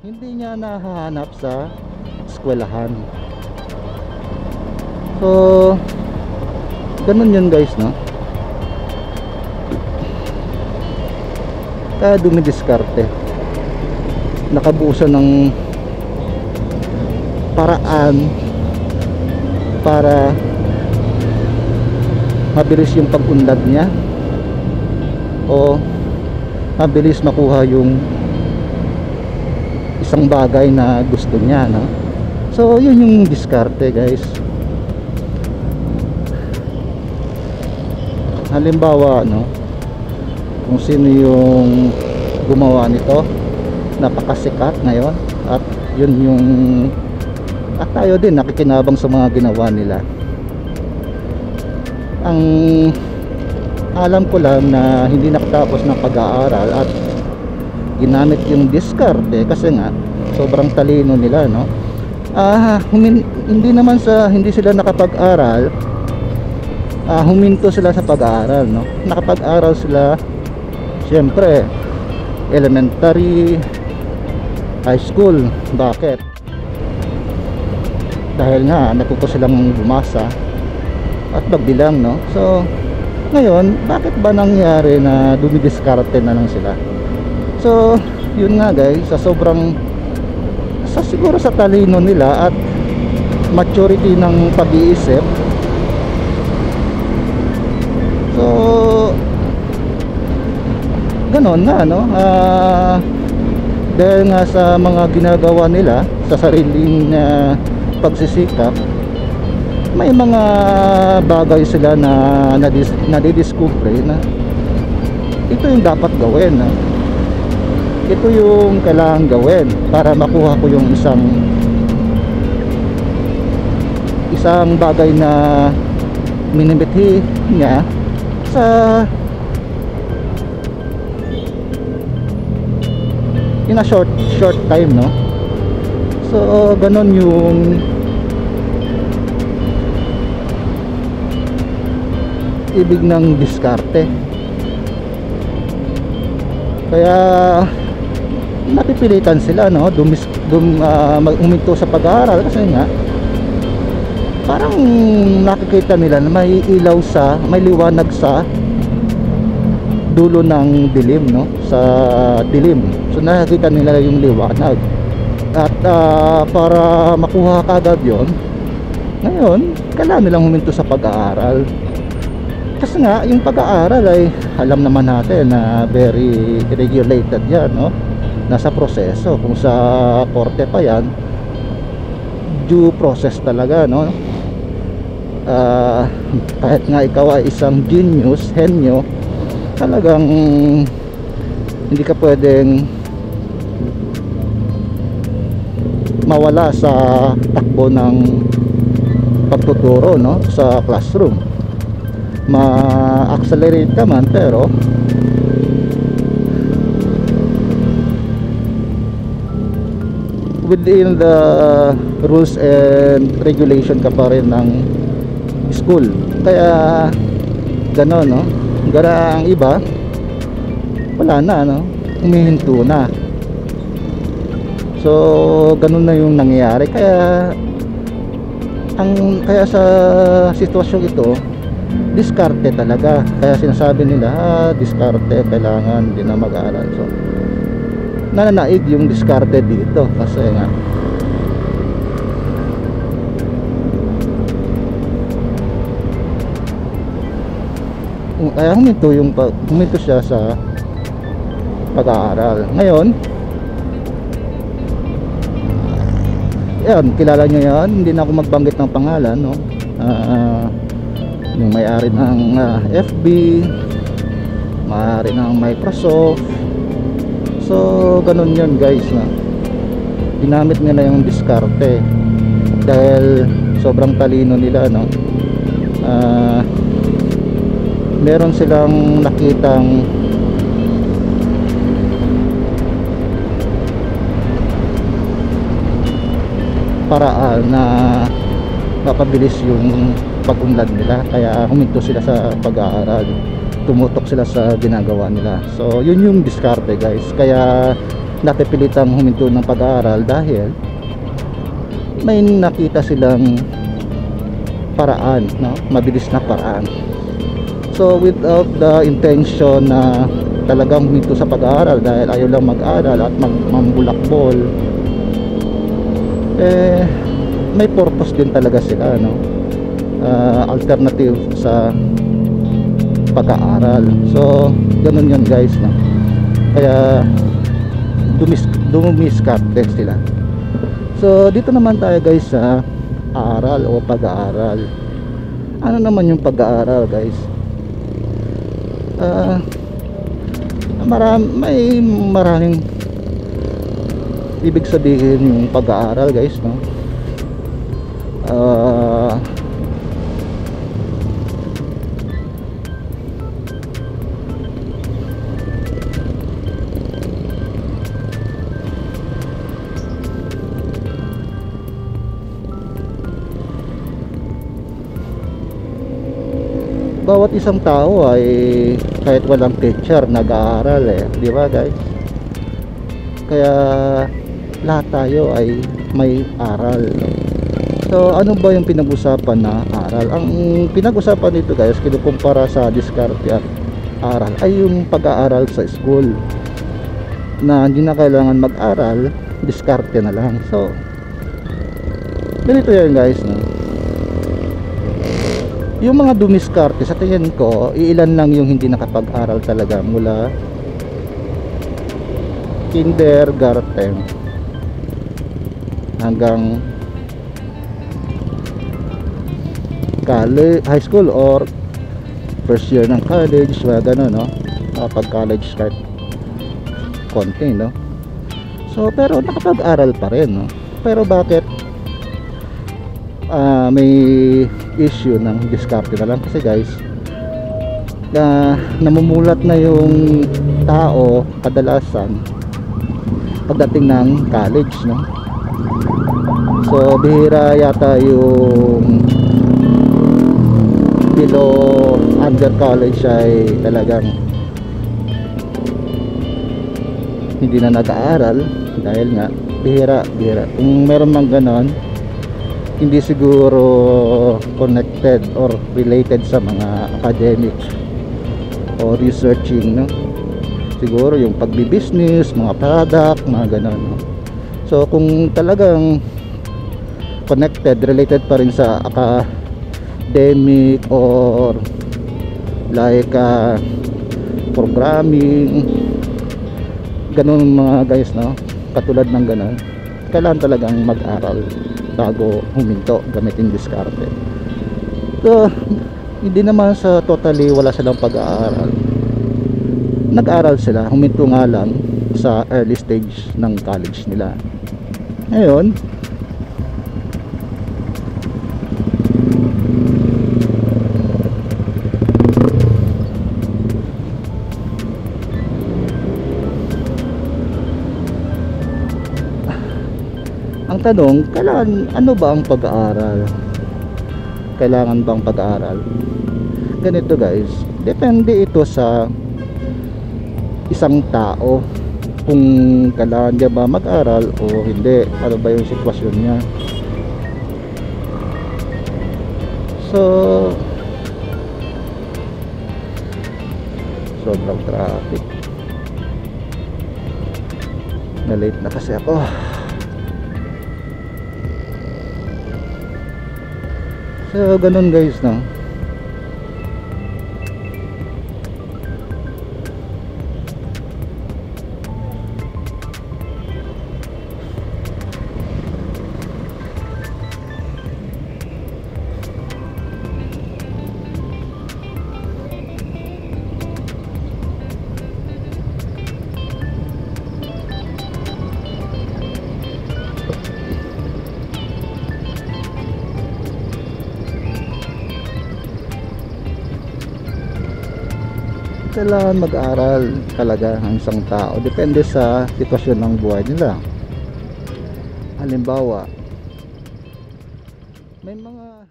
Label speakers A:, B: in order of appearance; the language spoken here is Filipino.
A: hindi niya nahahanap sa eskwelahan. So ganun yun guys, no? Kaya dumidiskarte, nakabuo siya ng paraan para mabilis yung pag-unlad niya o mabilis makuha yung isang bagay na gusto niya, no? So yun yung diskarte guys. Halimbawa, no, kung sino yung gumawa nito, napakasikat ngayon, at yun yung, at tayo din nakikinabang sa mga ginawa nila. Ang alam ko lang na hindi nakatapos ng pag-aaral at ginamit yung diskarte kasi nga sobrang talino nila, no? Hindi naman sa hindi sila nakapag-aral, huminto sila sa pag-aaral, no? Nakapag-aral sila siyempre elementary, high school. Bakit? Dahil nga natuto silang bumasa at magbilang, no? So ngayon, bakit ba nangyari na dumidiskarte na lang sila? So yun nga guys, siguro sa talino nila at maturity ng pag-iisip. So ganon nga, no? Dahil nga sa mga ginagawa nila sa sariling pagsisikap, may mga bagay sila na nadidiscover na ito yung dapat gawin, no? Ito yung kailangan gawin para makuha ko yung isang bagay na minimithi niya sa in a short time, no? So ganon yung ibig ng diskarte. Kaya napipilitan sila, no, huminto sa pag-aaral kasi nga parang nakikita nila na may liwanag sa dulo ng dilim, no, sa dilim. So nakikita nila yung liwanag at para makuha kagad yon, ngayon kailangan nilang huminto sa pag-aaral kasi nga yung pag-aaral ay alam naman natin na very regulated yan, no? Nasa proseso, kung sa korte pa yan, due process talaga, no? Kahit nga ikaw ay isang genius, henyo, talagang hindi ka pwedeng mawala sa takbo ng pagtuturo, no? Sa classroom ma-accelerate ka man, pero within the rules and regulation ka pa rin ng school. Kaya gano'n, no? Gara ang iba wala na, no? Humihinto na. So ganun na yung nangyayari. Kaya sa sitwasyong ito, diskarte talaga. Kaya sinasabi nila, diskarte, kailangan din na mag-aaral. So nananaig yung diskarte dito kasi nga kaya huminto siya sa pag-aaral. Ngayon yan, kilala nyo yan, hindi na ako magbanggit ng pangalan, no? Yung may-ari ng FB, may-ari ng Microsoft. So ganun yun guys, na ginamit nila yung diskarte dahil sobrang talino nila, no? Meron silang nakitang paraan na mapabilis yung pag-unlad nila, kaya huminto sila sa pag-aaral, tumutok sila sa ginagawa nila. So yun yung diskarte guys. Kaya napipilitang huminto ng pag-aaral dahil may nakita silang paraan, no? Mabilis na paraan. So without the intention na talagang huminto sa pag-aaral dahil ayaw lang mag-aral at mambulakbol, may purpose din talaga sila, no? Alternative sa pag-aaral. So ganun yun guys, no? Kaya dumiskarte sila. So dito naman tayo guys sa aral o pag-aaral. Ano naman yung pag-aaral guys? May maraming ibig sabihin yung pag-aaral guys, no? Bawat isang tao ay kahit walang teacher nag-aaral, di ba guys? Kaya lahat tayo ay may aral. So ano ba yung pinag-usapan na aral? Ang pinag-usapan dito guys, kinukumpara sa diskarte at aral, ay yung pag-aaral sa school, na hindi na kailangan mag-aral, diskarte na lang. So ganito yan guys, no? Yung mga dumiskarte, sa tingin ko, iilan lang yung hindi nakapag-aral talaga mula kindergarten hanggang college, high school or first year ng college, gano'n, no? Pag college start konti, no? So pero nakapag-aral pa rin, no? Pero bakit may issue ng diskarte na lang? Kasi guys, namumulat na yung tao kadalasan pagdating ng college, no? So bihira yata yung below under college ay talagang hindi na nag-aaral dahil nga bihira. Kung meron mang ganon, hindi siguro connected or related sa mga academic o researching, no? Siguro yung pagbi-business, mga product, mga ganon, no? So kung talagang connected, related pa rin sa academic or like programming, ganon mga guys, no? Katulad ng ganon, kailangan talagang mag-aral bago huminto, gamitin diskarte. So hindi naman sa totally wala silang pag-aaral, nag-aaral sila, huminto nga lang sa early stage ng college nila. Ngayon ang tanong, ano ba ang pag-aaral? Kailangan bang pag-aaral? Ganito guys, depende ito sa isang tao kung kailangan niya ba mag-aral o hindi, ano ba yung sitwasyon niya. So sobrang traffic, na late na kasi ako. So ganun guys, no? Kailangan mag-aral talaga ang isang tao, depende sa sitwasyon ng buhay nila. Halimbawa, may mga